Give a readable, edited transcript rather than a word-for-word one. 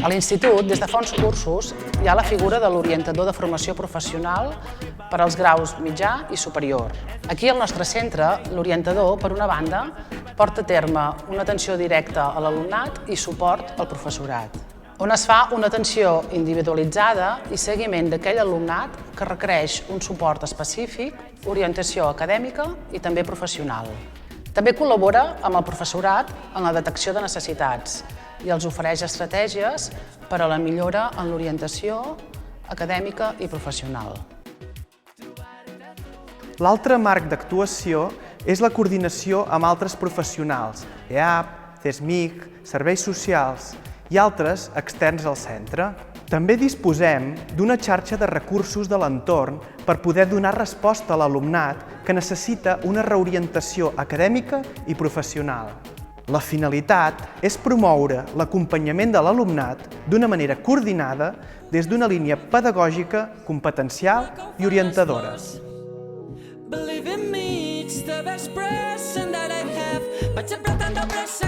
A l'Institut, des de fa uns cursos, hi ha la figura de l'orientador de formació professional per als graus mitjà i superior. Aquí al nostre centre, l'orientador, per una banda, porta a terme una atenció directa a l'alumnat i suport al professorat, on es fa una atenció individualitzada i seguiment d'aquell alumnat que requereix un suport específic, orientació acadèmica i també professional. També col·labora amb el professorat en la detecció de necessitats i els ofereix estratègies per a la millora en l'orientació acadèmica i professional. L'altre marc d'actuació és la coordinació amb altres professionals, EAP, CESMIC, serveis socials i altres externs al centre. També disposem d'una xarxa de recursos de l'entorn per poder donar resposta a l'alumnat que necessita una reorientació acadèmica i professional. La finalitat és promoure l'acompanyament de l'alumnat d'una manera coordinada des d'una línia pedagògica, competencial i orientadora. Believe in me, it's the best present that I have, but you're pretend to